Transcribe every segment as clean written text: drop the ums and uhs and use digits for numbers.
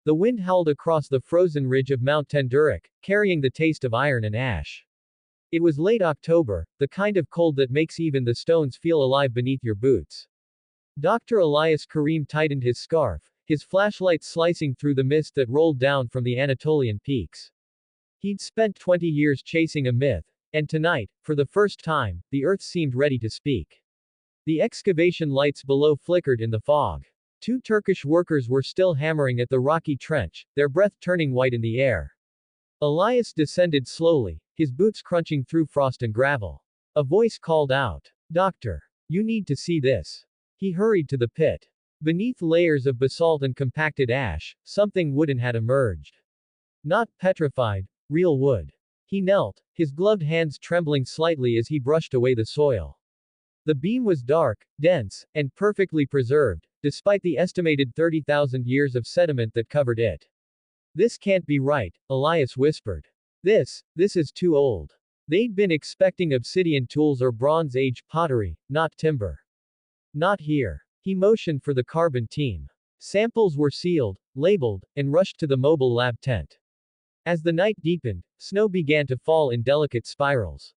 The wind howled across the frozen ridge of Mount Tenduric, carrying the taste of iron and ash. It was late October, the kind of cold that makes even the stones feel alive beneath your boots. Dr. Elias Karim tightened his scarf, his flashlight slicing through the mist that rolled down from the Anatolian peaks. He'd spent 20 years chasing a myth, and tonight, for the first time, the earth seemed ready to speak. The excavation lights below flickered in the fog. Two Turkish workers were still hammering at the rocky trench, their breath turning white in the air. Elias descended slowly, his boots crunching through frost and gravel. A voice called out, "Doctor, you need to see this." He hurried to the pit. Beneath layers of basalt and compacted ash, something wooden had emerged. Not petrified, real wood. He knelt, his gloved hands trembling slightly as he brushed away the soil. The beam was dark, dense, and perfectly preserved, despite the estimated 30,000 years of sediment that covered it. "This can't be right," Elias whispered. This is too old." They'd been expecting obsidian tools or Bronze Age pottery, not timber. "Not here." He motioned for the carbon team. Samples were sealed, labeled, and rushed to the mobile lab tent. As the night deepened, snow began to fall in delicate spirals.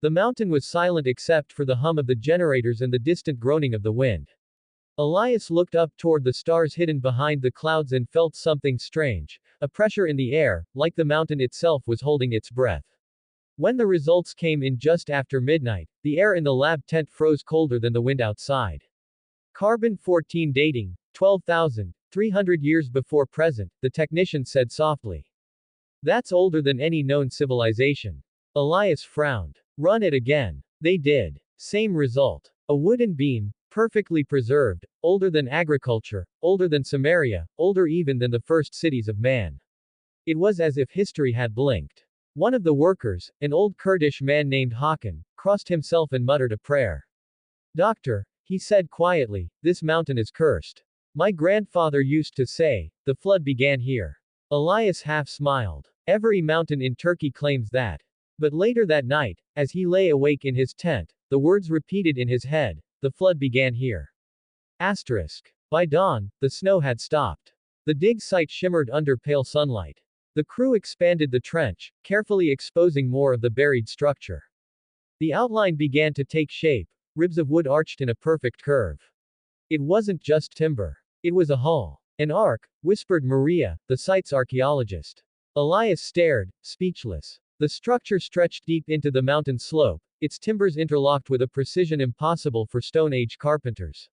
The mountain was silent except for the hum of the generators and the distant groaning of the wind. Elias looked up toward the stars hidden behind the clouds and felt something strange, a pressure in the air, like the mountain itself was holding its breath. When the results came in just after midnight, the air in the lab tent froze colder than the wind outside. Carbon-14 dating, 12,300 years before present, the technician said softly. "That's older than any known civilization." Elias frowned. "Run it again." They did. Same result. A wooden beam, perfectly preserved, older than agriculture, older than Samaria, older even than the first cities of man. It was as if history had blinked. One of the workers, an old Kurdish man named Hakan, crossed himself and muttered a prayer. "Doctor," he said quietly, "this mountain is cursed. My grandfather used to say, the flood began here." Elias half smiled. Every mountain in Turkey claims that. But later that night, as he lay awake in his tent, the words repeated in his head, "The flood began here." Asterisk. By dawn, the snow had stopped. The dig site shimmered under pale sunlight. The crew expanded the trench, carefully exposing more of the buried structure. The outline began to take shape, ribs of wood arched in a perfect curve. It wasn't just timber. It was a hull. "An ark," whispered Maria, the site's archaeologist. Elias stared, speechless. The structure stretched deep into the mountain slope, its timbers interlocked with a precision impossible for Stone Age carpenters.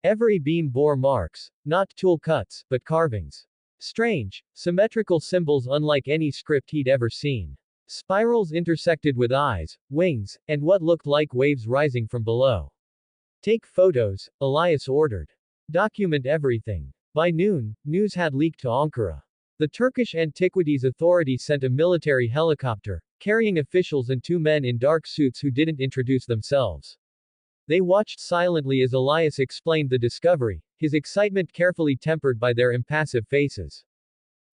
Every beam bore marks, not tool cuts, but carvings. Strange, symmetrical symbols unlike any script he'd ever seen. Spirals intersected with eyes, wings, and what looked like waves rising from below. "Take photos," Elias ordered. "Document everything." By noon, news had leaked to Ankara. The Turkish Antiquities Authority sent a military helicopter, carrying officials and two men in dark suits who didn't introduce themselves. They watched silently as Elias explained the discovery, his excitement carefully tempered by their impassive faces.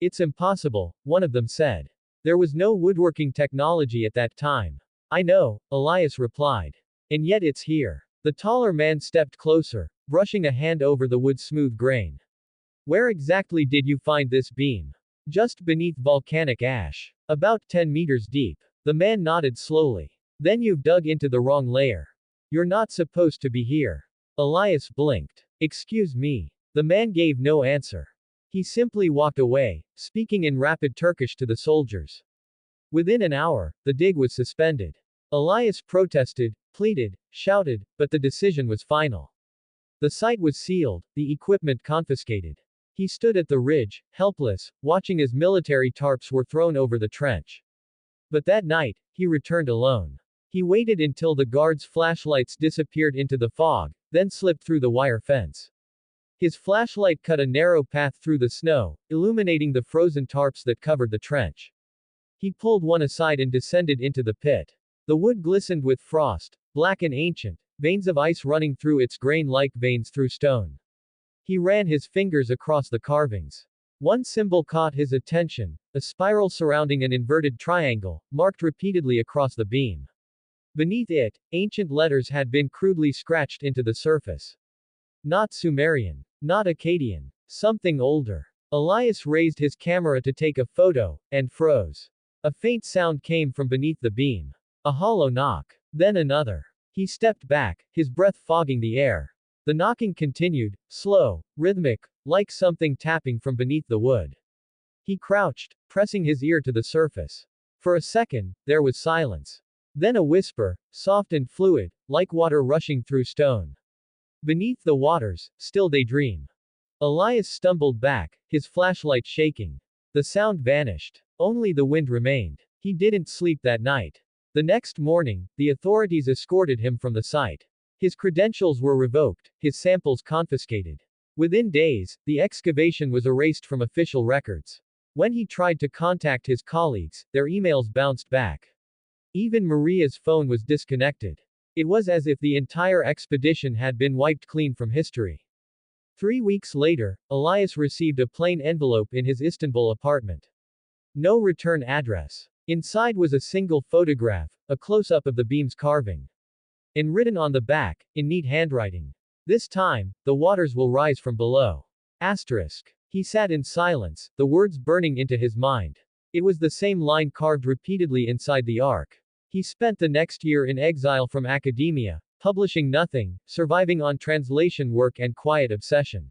"It's impossible," one of them said. "There was no woodworking technology at that time." "I know," Elias replied. "And yet it's here." The taller man stepped closer, brushing a hand over the wood's smooth grain. "Where exactly did you find this beam?" "Just beneath volcanic ash. About 10 meters deep." The man nodded slowly. "Then you've dug into the wrong layer. You're not supposed to be here." Elias blinked. "Excuse me." The man gave no answer. He simply walked away, speaking in rapid Turkish to the soldiers. Within an hour, the dig was suspended. Elias protested, pleaded, shouted, but the decision was final. The site was sealed, the equipment confiscated. He stood at the ridge, helpless, watching as military tarps were thrown over the trench. But that night, he returned alone. He waited until the guards' flashlights disappeared into the fog, then slipped through the wire fence. His flashlight cut a narrow path through the snow, illuminating the frozen tarps that covered the trench. He pulled one aside and descended into the pit. The wood glistened with frost, black and ancient, veins of ice running through its grain-like veins through stone. He ran his fingers across the carvings. One symbol caught his attention, a spiral surrounding an inverted triangle, marked repeatedly across the beam. Beneath it, ancient letters had been crudely scratched into the surface. Not Sumerian. Not Akkadian. Something older. Elias raised his camera to take a photo, and froze. A faint sound came from beneath the beam. A hollow knock. Then another. He stepped back, his breath fogging the air. The knocking continued, slow, rhythmic, like something tapping from beneath the wood. He crouched, pressing his ear to the surface. For a second, there was silence. Then a whisper, soft and fluid, like water rushing through stone. Beneath the waters, still they dream. Elias stumbled back, his flashlight shaking. The sound vanished. Only the wind remained. He didn't sleep that night. The next morning, the authorities escorted him from the site. His credentials were revoked, his samples confiscated. Within days, the excavation was erased from official records. When he tried to contact his colleagues, their emails bounced back. Even Maria's phone was disconnected. It was as if the entire expedition had been wiped clean from history. 3 weeks later, Elias received a plain envelope in his Istanbul apartment. No return address. Inside was a single photograph, a close-up of the beam's carving. And written on the back, in neat handwriting. This time, the waters will rise from below. Asterisk. He sat in silence, the words burning into his mind. It was the same line carved repeatedly inside the ark. He spent the next year in exile from academia, publishing nothing, surviving on translation work and quiet obsession.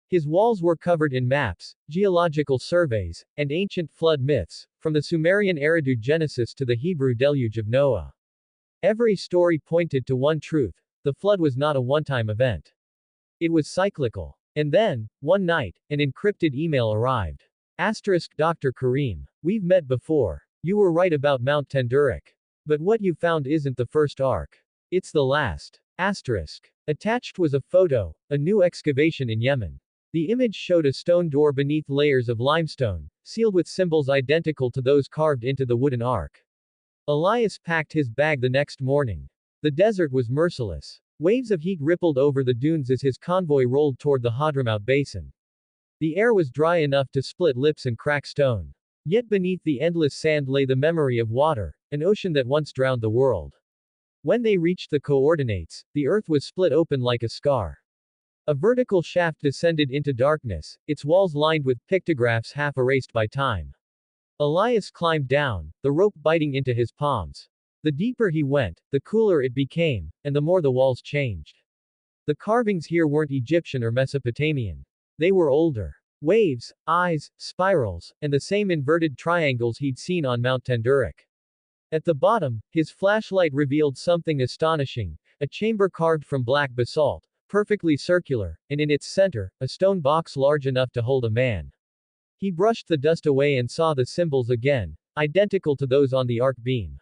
His walls were covered in maps, geological surveys, and ancient flood myths, from the Sumerian Eridu Genesis to the Hebrew deluge of Noah. Every story pointed to one truth: the flood was not a one-time event. It was cyclical. And then, one night, an encrypted email arrived. Asterisk Dr. Karim. We've met before. You were right about Mount Tendurik. But what you found isn't the first ark. It's the last. Asterisk. Attached was a photo, a new excavation in Yemen. The image showed a stone door beneath layers of limestone, sealed with symbols identical to those carved into the wooden ark. Elias packed his bag the next morning. The desert was merciless. Waves of heat rippled over the dunes as his convoy rolled toward the Hadramaut basin. The air was dry enough to split lips and crack stone. Yet beneath the endless sand lay the memory of water, an ocean that once drowned the world. When they reached the coordinates, the earth was split open like a scar. A vertical shaft descended into darkness, its walls lined with pictographs half erased by time. Elias climbed down, the rope biting into his palms. The deeper he went, the cooler it became, and the more the walls changed. The carvings here weren't Egyptian or Mesopotamian. They were older. Waves, eyes, spirals, and the same inverted triangles he'd seen on Mount Tendurik. At the bottom, his flashlight revealed something astonishing, a chamber carved from black basalt, perfectly circular, and in its center, a stone box large enough to hold a man. He brushed the dust away and saw the symbols again, identical to those on the ark beam.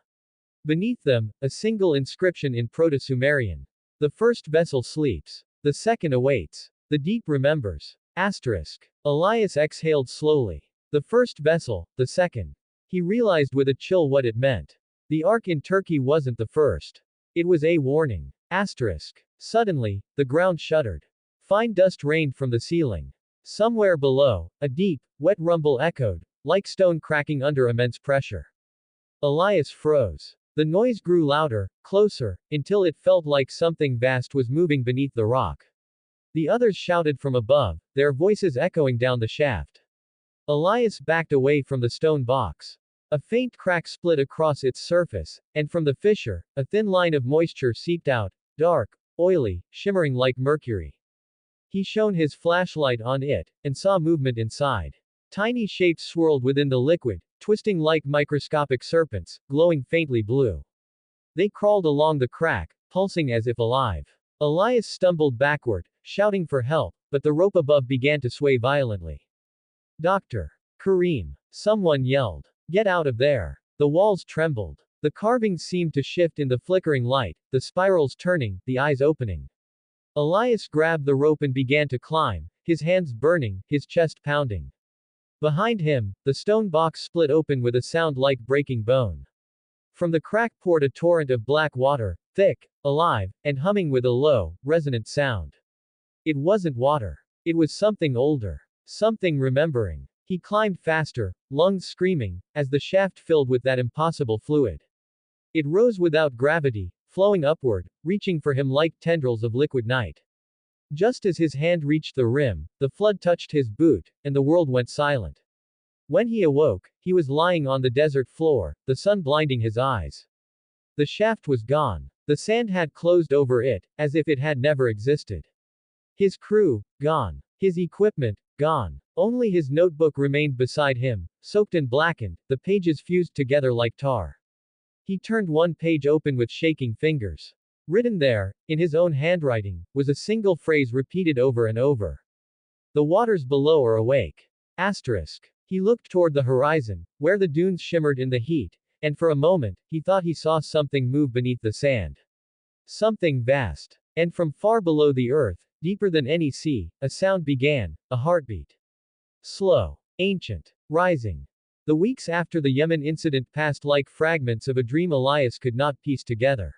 Beneath them, a single inscription in Proto-Sumerian. The first vessel sleeps. The second awaits. The deep remembers. Asterisk. Elias exhaled slowly. The first vessel, the second. He realized with a chill what it meant. The ark in Turkey wasn't the first. It was a warning. Asterisk. Suddenly, the ground shuddered. Fine dust rained from the ceiling. Somewhere below, a deep, wet rumble echoed, like stone cracking under immense pressure. Elias froze. The noise grew louder, closer, until it felt like something vast was moving beneath the rock. The others shouted from above, their voices echoing down the shaft. Elias backed away from the stone box. A faint crack split across its surface, and from the fissure, a thin line of moisture seeped out, dark, oily, shimmering like mercury. He shone his flashlight on it, and saw movement inside. Tiny shapes swirled within the liquid, twisting like microscopic serpents, glowing faintly blue. They crawled along the crack, pulsing as if alive. Elias stumbled backward, shouting for help, but the rope above began to sway violently. Dr. Karim. Someone yelled. Get out of there. The walls trembled. The carvings seemed to shift in the flickering light, the spirals turning, the eyes opening. Elias grabbed the rope and began to climb, his hands burning, his chest pounding. Behind him, the stone box split open with a sound like breaking bone. From the crack poured a torrent of black water, thick, alive, and humming with a low, resonant sound. It wasn't water. It was something older. Something remembering. He climbed faster, lungs screaming, as the shaft filled with that impossible fluid. It rose without gravity, flowing upward, reaching for him like tendrils of liquid night. Just as his hand reached the rim, the flood touched his boot, and the world went silent. When he awoke, he was lying on the desert floor, the sun blinding his eyes. The shaft was gone. The sand had closed over it, as if it had never existed. His crew, gone. His equipment, gone. Only his notebook remained beside him, soaked and blackened, the pages fused together like tar. He turned one page open with shaking fingers. Written there, in his own handwriting, was a single phrase repeated over and over. The waters below are awake. Asterisk. He looked toward the horizon, where the dunes shimmered in the heat, and for a moment, he thought he saw something move beneath the sand. Something vast. And from far below the earth, deeper than any sea, a sound began, a heartbeat. Slow. Ancient. Rising. The weeks after the Yemen incident passed like fragments of a dream Elias could not piece together.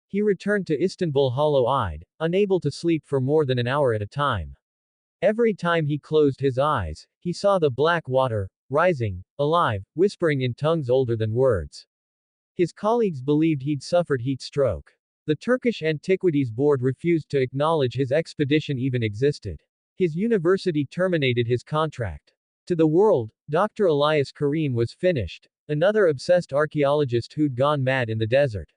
He returned to Istanbul hollow-eyed, unable to sleep for more than an hour at a time. Every time he closed his eyes, he saw the black water, rising, alive, whispering in tongues older than words. His colleagues believed he'd suffered heat stroke. The Turkish Antiquities Board refused to acknowledge his expedition even existed. His university terminated his contract. To the world, Dr. Elias Karim was finished, another obsessed archaeologist who'd gone mad in the desert.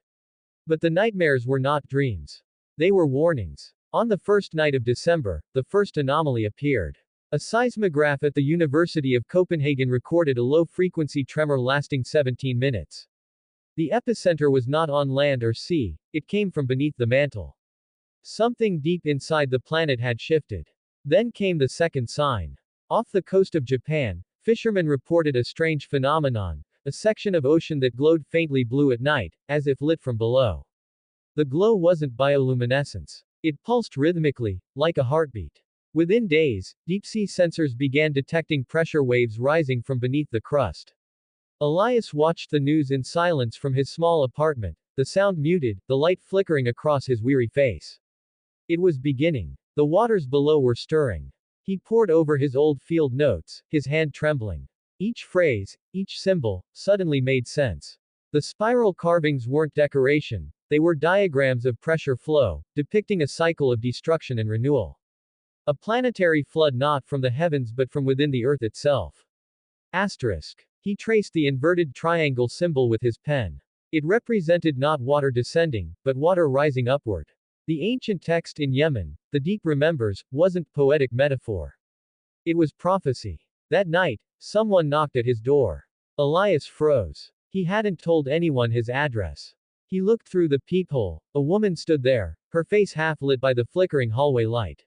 But the nightmares were not dreams. They were warnings. On the first night of December, the first anomaly appeared. A seismograph at the University of Copenhagen recorded a low-frequency tremor lasting 17 minutes. The epicenter was not on land or sea, it came from beneath the mantle. Something deep inside the planet had shifted. Then came the second sign. Off the coast of Japan, fishermen reported a strange phenomenon, a section of ocean that glowed faintly blue at night, as if lit from below. The glow wasn't bioluminescence. It pulsed rhythmically, like a heartbeat. Within days, deep-sea sensors began detecting pressure waves rising from beneath the crust. Elias watched the news in silence from his small apartment, the sound muted, the light flickering across his weary face. It was beginning. The waters below were stirring. He pored over his old field notes, his hand trembling. Each phrase, each symbol, suddenly made sense. The spiral carvings weren't decoration, they were diagrams of pressure flow, depicting a cycle of destruction and renewal. A planetary flood not from the heavens but from within the earth itself. Asterisk. He traced the inverted triangle symbol with his pen. It represented not water descending, but water rising upward. The ancient text in Yemen, the deep remembers, wasn't poetic metaphor. It was prophecy. That night, someone knocked at his door. Elias froze. He hadn't told anyone his address. He looked through the peephole. A woman stood there, her face half lit by the flickering hallway light.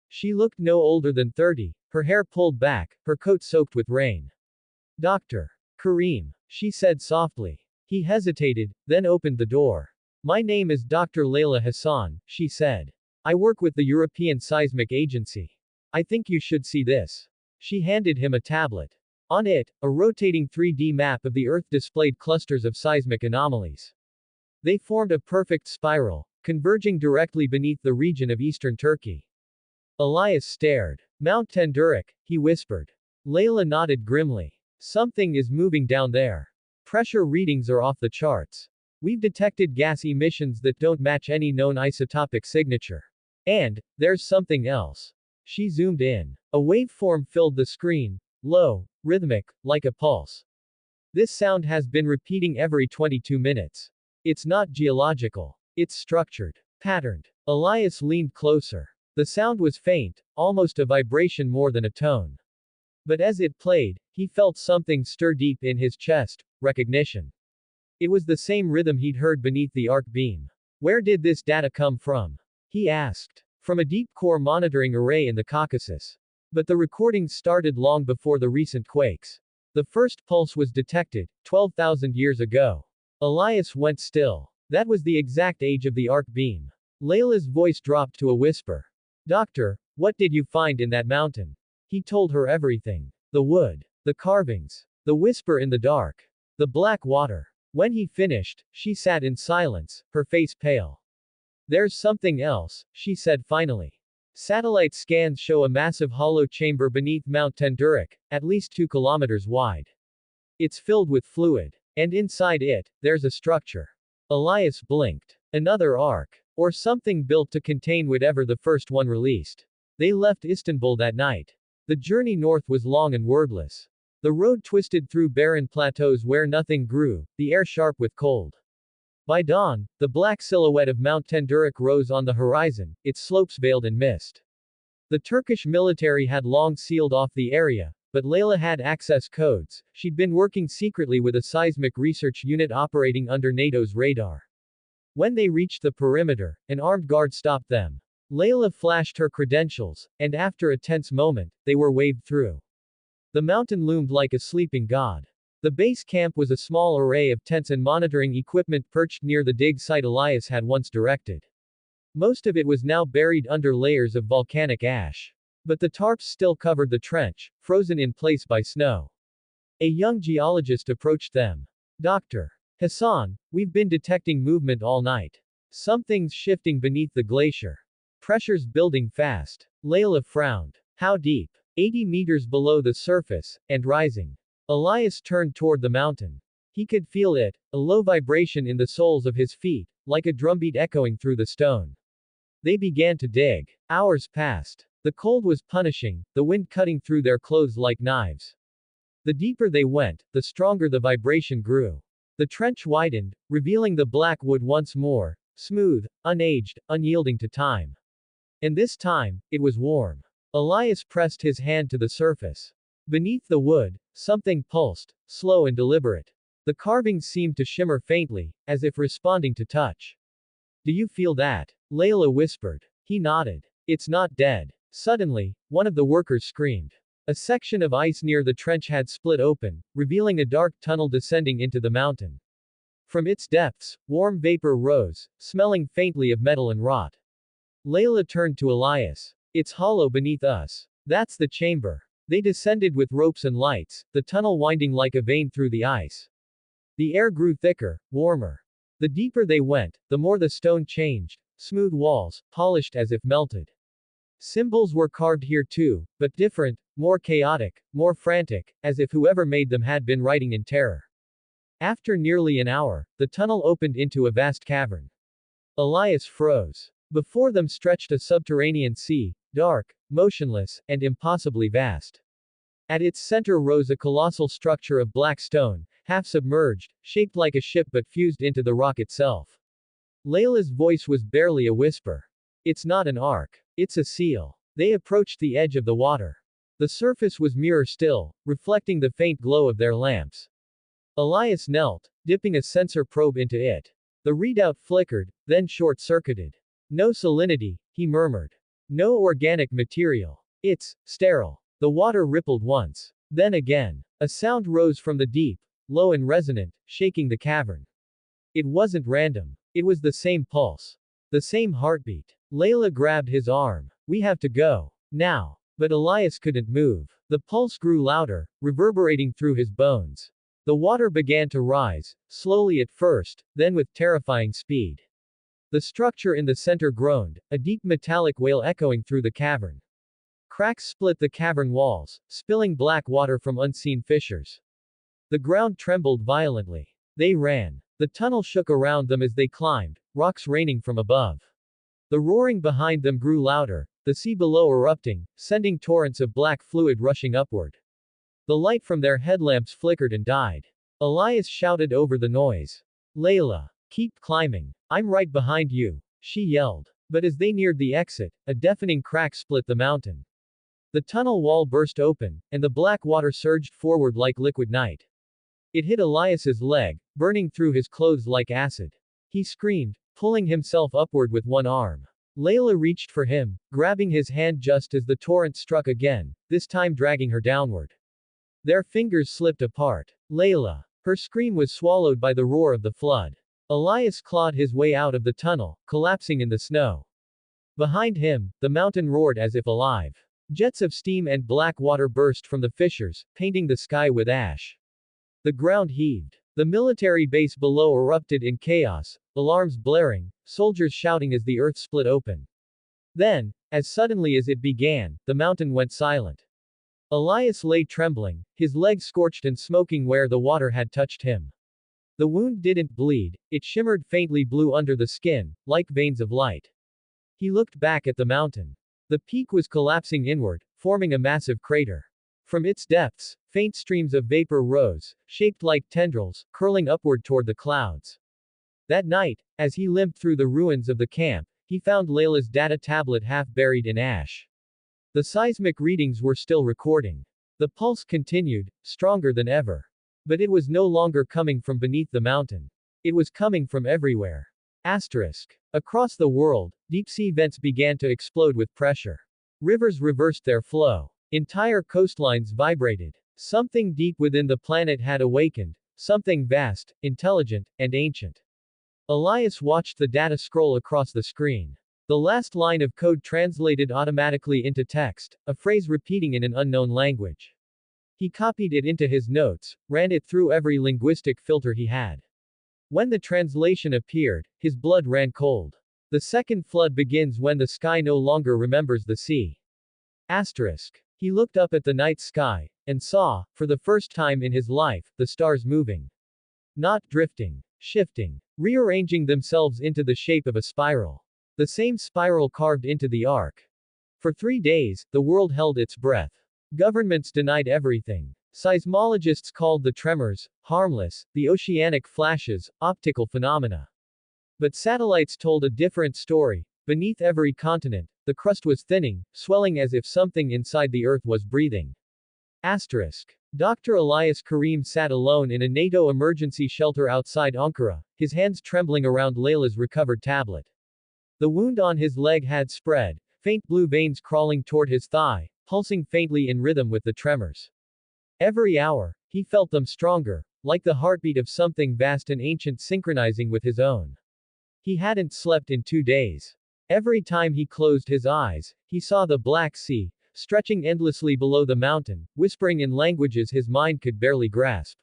She looked no older than 30, her hair pulled back, her coat soaked with rain. Dr. Karim, she said softly. He hesitated, then opened the door. My name is Dr. Layla Hassan, she said. I work with the European Seismic Agency. I think you should see this. She handed him a tablet. On it, a rotating 3D map of the Earth displayed clusters of seismic anomalies. They formed a perfect spiral, converging directly beneath the region of eastern Turkey. Elias stared. Mount Tendurik, he whispered. Layla nodded grimly. Something is moving down there. Pressure readings are off the charts. We've detected gas emissions that don't match any known isotopic signature. And, there's something else. She zoomed in. A waveform filled the screen, low, rhythmic, like a pulse. This sound has been repeating every 22 minutes. It's not geological. It's structured. Patterned. Elias leaned closer. The sound was faint, almost a vibration more than a tone. But as it played, he felt something stir deep in his chest, recognition. It was the same rhythm he'd heard beneath the arc beam. Where did this data come from? He asked. From a deep core monitoring array in the Caucasus. But the recordings started long before the recent quakes. The first pulse was detected, 12,000 years ago. Elias went still. That was the exact age of the arc beam. Layla's voice dropped to a whisper. Doctor, what did you find in that mountain? He told her everything. The wood. The carvings. The whisper in the dark. The black water. When he finished, she sat in silence, her face pale. There's something else, she said finally. Satellite scans show a massive hollow chamber beneath Mount Tendurik, at least 2 kilometers wide. It's filled with fluid. And inside it, there's a structure. Elias blinked. Another arc. Or something built to contain whatever the first one released. They left Istanbul that night. The journey north was long and wordless. The road twisted through barren plateaus where nothing grew, the air sharp with cold. By dawn, the black silhouette of Mount Tendurik rose on the horizon, its slopes veiled in mist. The Turkish military had long sealed off the area, but Layla had access codes. She'd been working secretly with a seismic research unit operating under NATO's radar. When they reached the perimeter, an armed guard stopped them. Layla flashed her credentials, and after a tense moment, they were waved through. The mountain loomed like a sleeping god. The base camp was a small array of tents and monitoring equipment perched near the dig site Elias had once directed. Most of it was now buried under layers of volcanic ash. But the tarps still covered the trench, frozen in place by snow. A young geologist approached them. Dr. Hassan, we've been detecting movement all night. Something's shifting beneath the glacier. Pressure's building fast. Layla frowned. How deep? 80 meters below the surface, and rising. Elias turned toward the mountain. He could feel it, a low vibration in the soles of his feet, like a drumbeat echoing through the stone. They began to dig. Hours passed. The cold was punishing, the wind cutting through their clothes like knives. The deeper they went, the stronger the vibration grew. The trench widened, revealing the black wood once more, smooth, unaged, unyielding to time. And this time, it was warm. Elias pressed his hand to the surface. Beneath the wood, something pulsed, slow and deliberate. The carvings seemed to shimmer faintly, as if responding to touch. Do you feel that? Layla whispered. He nodded. It's not dead. Suddenly, one of the workers screamed. A section of ice near the trench had split open, revealing a dark tunnel descending into the mountain. From its depths, warm vapor rose, smelling faintly of metal and rot. Layla turned to Elias. It's hollow beneath us. That's the chamber. They descended with ropes and lights, the tunnel winding like a vein through the ice. The air grew thicker, warmer. The deeper they went, the more the stone changed, smooth walls, polished as if melted. Symbols were carved here too, but different, more chaotic, more frantic, as if whoever made them had been writing in terror. After nearly an hour, the tunnel opened into a vast cavern. Elias froze. Before them stretched a subterranean sea, dark, motionless, and impossibly vast. At its center rose a colossal structure of black stone, half submerged, shaped like a ship but fused into the rock itself. Layla's voice was barely a whisper. It's not an ark. It's a seal. They approached the edge of the water. The surface was mirror still, reflecting the faint glow of their lamps. Elias knelt, dipping a sensor probe into it. The readout flickered, then short-circuited. No salinity, he murmured. No organic material. It's sterile. The water rippled once. Then again. A sound rose from the deep, low and resonant, shaking the cavern. It wasn't random. It was the same pulse. The same heartbeat. Layla grabbed his arm. We have to go. Now. But Elias couldn't move. The pulse grew louder, reverberating through his bones. The water began to rise, slowly at first, then with terrifying speed. The structure in the center groaned, a deep metallic wail echoing through the cavern. Cracks split the cavern walls, spilling black water from unseen fissures. The ground trembled violently. They ran. The tunnel shook around them as they climbed, rocks raining from above. The roaring behind them grew louder, the sea below erupting, sending torrents of black fluid rushing upward. The light from their headlamps flickered and died. Elias shouted over the noise. Layla, keep climbing. I'm right behind you, she yelled. But as they neared the exit, a deafening crack split the mountain. The tunnel wall burst open, and the black water surged forward like liquid night. It hit Elias's leg, burning through his clothes like acid. He screamed, pulling himself upward with one arm. Layla reached for him, grabbing his hand just as the torrent struck again, this time dragging her downward. Their fingers slipped apart. Layla. Her scream was swallowed by the roar of the flood. Elias clawed his way out of the tunnel, collapsing in the snow. Behind him, the mountain roared as if alive. Jets of steam and black water burst from the fissures, painting the sky with ash. The ground heaved. The military base below erupted in chaos, alarms blaring, soldiers shouting as the earth split open. Then, as suddenly as it began, the mountain went silent. Elias lay trembling, his legs scorched and smoking where the water had touched him. The wound didn't bleed, it shimmered faintly blue under the skin, like veins of light. He looked back at the mountain. The peak was collapsing inward, forming a massive crater. From its depths, faint streams of vapor rose, shaped like tendrils, curling upward toward the clouds. That night, as he limped through the ruins of the camp, he found Layla's data tablet half buried in ash. The seismic readings were still recording. The pulse continued, stronger than ever. But it was no longer coming from beneath the mountain. It was coming from everywhere. Asterisk. Across the world, deep-sea vents began to explode with pressure. Rivers reversed their flow. Entire coastlines vibrated. Something deep within the planet had awakened, something vast, intelligent, and ancient. Elias watched the data scroll across the screen. The last line of code translated automatically into text, a phrase repeating in an unknown language. He copied it into his notes, ran it through every linguistic filter he had. When the translation appeared, his blood ran cold. The second flood begins when the sky no longer remembers the sea. Asterisk. He looked up at the night sky, and saw, for the first time in his life, the stars moving. Not drifting. Shifting. Rearranging themselves into the shape of a spiral. The same spiral carved into the arc. For 3 days, the world held its breath. Governments denied everything. Seismologists called the tremors harmless, the oceanic flashes optical phenomena. But satellites told a different story. Beneath every continent, the crust was thinning, swelling as if something inside the earth was breathing. Asterisk. Dr. Elias Karim sat alone in a NATO emergency shelter outside Ankara, his hands trembling around Layla's recovered tablet. The wound on his leg had spread, faint blue veins crawling toward his thigh, pulsing faintly in rhythm with the tremors. Every hour, he felt them stronger, like the heartbeat of something vast and ancient synchronizing with his own. He hadn't slept in 2 days. Every time he closed his eyes, he saw the Black Sea, stretching endlessly below the mountain, whispering in languages his mind could barely grasp.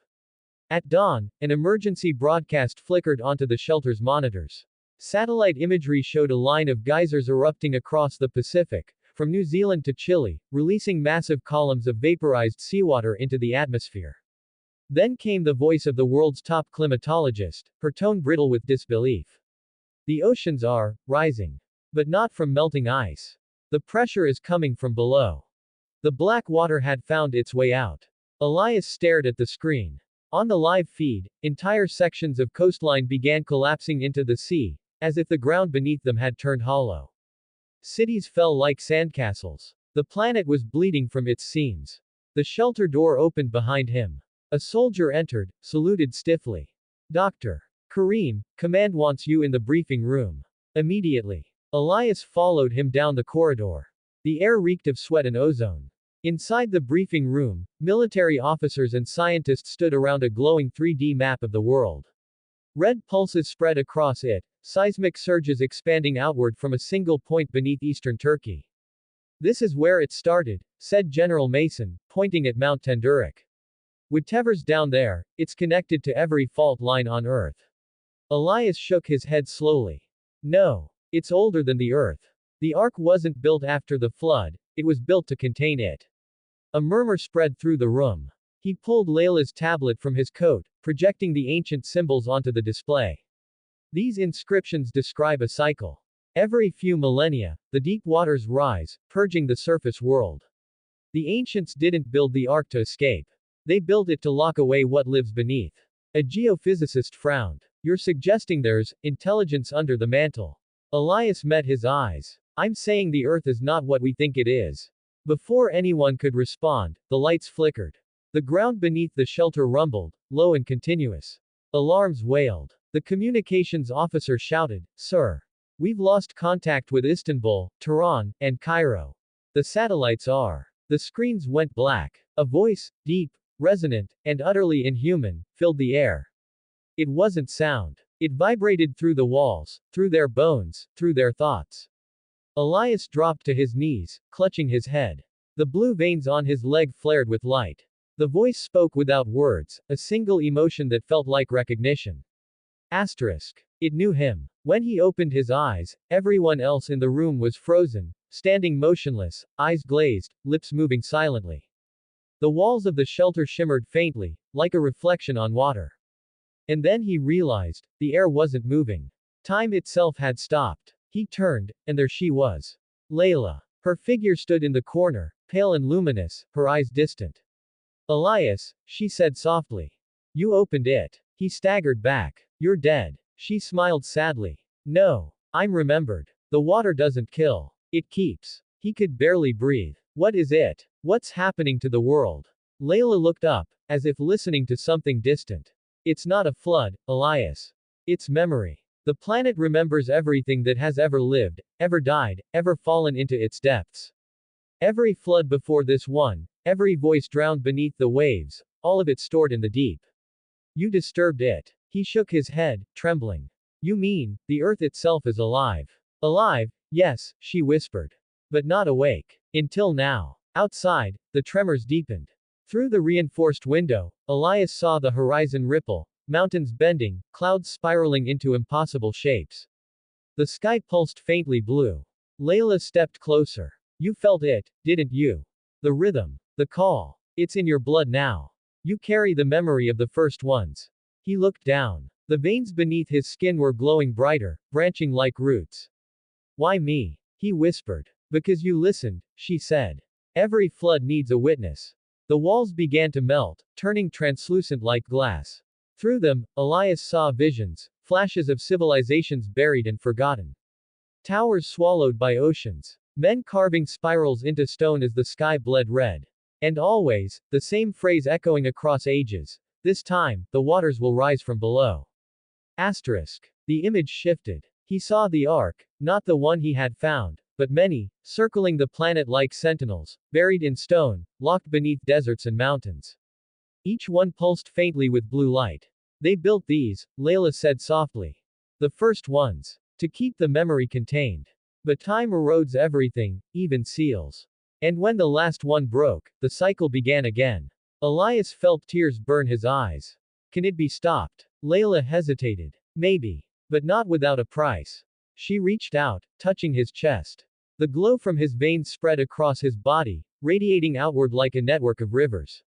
At dawn, an emergency broadcast flickered onto the shelter's monitors. Satellite imagery showed a line of geysers erupting across the Pacific, from New Zealand to Chile, releasing massive columns of vaporized seawater into the atmosphere. Then came the voice of the world's top climatologist, her tone brittle with disbelief. The oceans are rising. But not from melting ice. The pressure is coming from below. The black water had found its way out. Elias stared at the screen. On the live feed, entire sections of coastline began collapsing into the sea, as if the ground beneath them had turned hollow. Cities fell like sandcastles. The planet was bleeding from its seams. The shelter door opened behind him. A soldier entered, saluted stiffly. Dr. Karim, command wants you in the briefing room. Immediately. Elias followed him down the corridor. The air reeked of sweat and ozone. Inside the briefing room, military officers and scientists stood around a glowing 3D map of the world. Red pulses spread across it, seismic surges expanding outward from a single point beneath eastern Turkey. This is where it started, said General Mason, pointing at Mount Tendurik. Whatever's down there, it's connected to every fault line on Earth. Elias shook his head slowly. No. It's older than the Earth. The Ark wasn't built after the flood, it was built to contain it. A murmur spread through the room. He pulled Layla's tablet from his coat, projecting the ancient symbols onto the display. These inscriptions describe a cycle. Every few millennia, the deep waters rise, purging the surface world. The ancients didn't build the Ark to escape. They built it to lock away what lives beneath. A geophysicist frowned. You're suggesting there's intelligence under the mantle. Elias met his eyes. I'm saying the Earth is not what we think it is. Before anyone could respond, the lights flickered. The ground beneath the shelter rumbled, low and continuous. Alarms wailed. The communications officer shouted, "Sir! We've lost contact with Istanbul, Tehran, and Cairo. The satellites are." The screens went black. A voice, deep, resonant, and utterly inhuman, filled the air. It wasn't sound. It vibrated through the walls, through their bones, through their thoughts. Elias dropped to his knees, clutching his head. The blue veins on his leg flared with light. The voice spoke without words, a single emotion that felt like recognition. Asterisk. It knew him. When he opened his eyes, everyone else in the room was frozen, standing motionless, eyes glazed, lips moving silently. The walls of the shelter shimmered faintly, like a reflection on water. And then he realized, the air wasn't moving. Time itself had stopped. He turned, and there she was. Layla. Her figure stood in the corner, pale and luminous, her eyes distant. Elias, she said softly. You opened it. He staggered back. You're dead. She smiled sadly. No. I'm remembered. The water doesn't kill. It keeps. He could barely breathe. What is it? What's happening to the world? Layla looked up, as if listening to something distant. It's not a flood, Elias. It's memory. The planet remembers everything that has ever lived, ever died, ever fallen into its depths. Every flood before this one, every voice drowned beneath the waves, all of it stored in the deep. You disturbed it. He shook his head, trembling. You mean, the earth itself is alive? Alive, yes, she whispered. But not awake. Until now. Outside, the tremors deepened. Through the reinforced window, Elias saw the horizon ripple, mountains bending, clouds spiraling into impossible shapes. The sky pulsed faintly blue. Layla stepped closer. You felt it, didn't you? The rhythm. The call. It's in your blood now. You carry the memory of the first ones. He looked down. The veins beneath his skin were glowing brighter, branching like roots. Why me? He whispered. Because you listened, she said. Every flood needs a witness. The walls began to melt, turning translucent like glass. Through them, Elias saw visions, flashes of civilizations buried and forgotten. Towers swallowed by oceans. Men carving spirals into stone as the sky bled red. And always, the same phrase echoing across ages. This time, the waters will rise from below. Asterisk. The image shifted. He saw the ark, not the one he had found, but many, circling the planet like sentinels, buried in stone, locked beneath deserts and mountains. Each one pulsed faintly with blue light. They built these, Layla said softly. The first ones. To keep the memory contained. But time erodes everything, even seals. And when the last one broke, the cycle began again. Elias felt tears burn his eyes. Can it be stopped? Layla hesitated. Maybe. But not without a price. She reached out, touching his chest. The glow from his veins spread across his body, radiating outward like a network of rivers.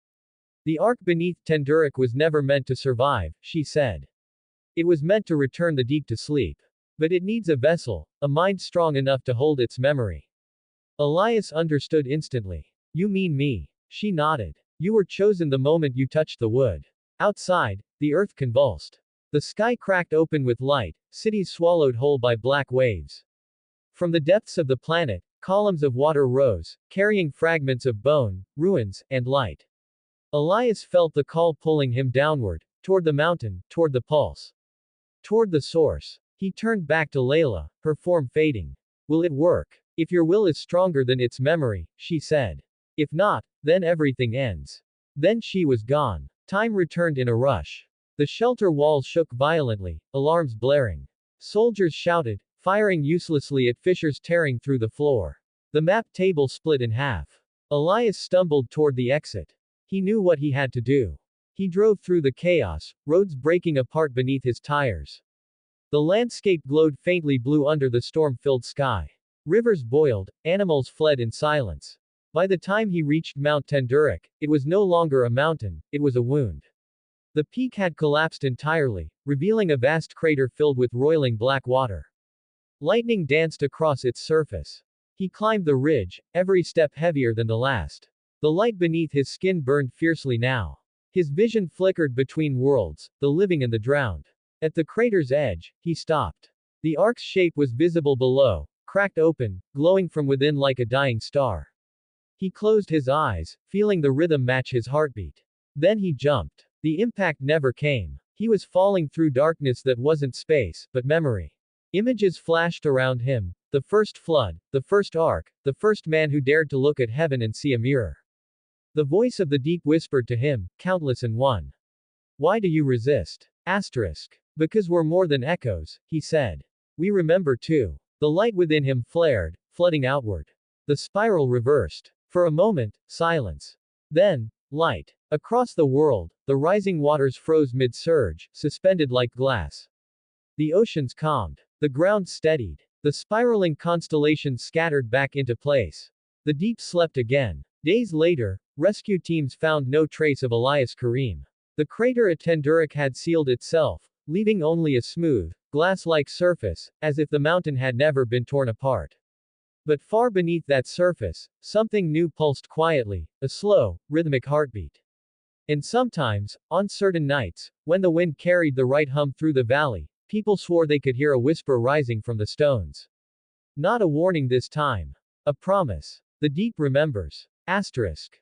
The ark beneath Tendurik was never meant to survive, she said. It was meant to return the deep to sleep. But it needs a vessel, a mind strong enough to hold its memory. Elias understood instantly. You mean me? She nodded. You were chosen the moment you touched the wood. Outside, the earth convulsed. The sky cracked open with light, cities swallowed whole by black waves. From the depths of the planet, columns of water rose, carrying fragments of bone, ruins, and light. Elias felt the call pulling him downward, toward the mountain, toward the pulse. Toward the source. He turned back to Layla, her form fading. Will it work? If your will is stronger than its memory, she said. If not, then everything ends. Then she was gone. Time returned in a rush. The shelter walls shook violently, alarms blaring. Soldiers shouted, firing uselessly at fissures tearing through the floor. The map table split in half. Elias stumbled toward the exit. He knew what he had to do. He drove through the chaos, roads breaking apart beneath his tires. The landscape glowed faintly blue under the storm-filled sky. Rivers boiled, animals fled in silence. By the time he reached Mount Tendurik, it was no longer a mountain, it was a wound. The peak had collapsed entirely, revealing a vast crater filled with roiling black water. Lightning danced across its surface. He climbed the ridge, every step heavier than the last. The light beneath his skin burned fiercely now. His vision flickered between worlds, the living and the drowned. At the crater's edge, he stopped. The ark's shape was visible below, cracked open, glowing from within like a dying star. He closed his eyes, feeling the rhythm match his heartbeat. Then he jumped. The impact never came. He was falling through darkness that wasn't space, but memory. Images flashed around him. The first flood, the first ark, the first man who dared to look at heaven and see a mirror. The voice of the deep whispered to him, countless and one. Why do you resist? Asterisk. Because we're more than echoes, he said. We remember too. The light within him flared, flooding outward. The spiral reversed. For a moment, silence. Then, light. Across the world, the rising waters froze mid-surge, suspended like glass. The oceans calmed. The ground steadied. The spiraling constellations scattered back into place. The deep slept again. Days later, rescue teams found no trace of Elias Karim. The crater at Tenduric had sealed itself, leaving only a smooth, glass-like surface, as if the mountain had never been torn apart. But far beneath that surface, something new pulsed quietly, a slow, rhythmic heartbeat. And sometimes, on certain nights, when the wind carried the right hum through the valley, people swore they could hear a whisper rising from the stones. Not a warning this time. A promise. The deep remembers. Asterisk.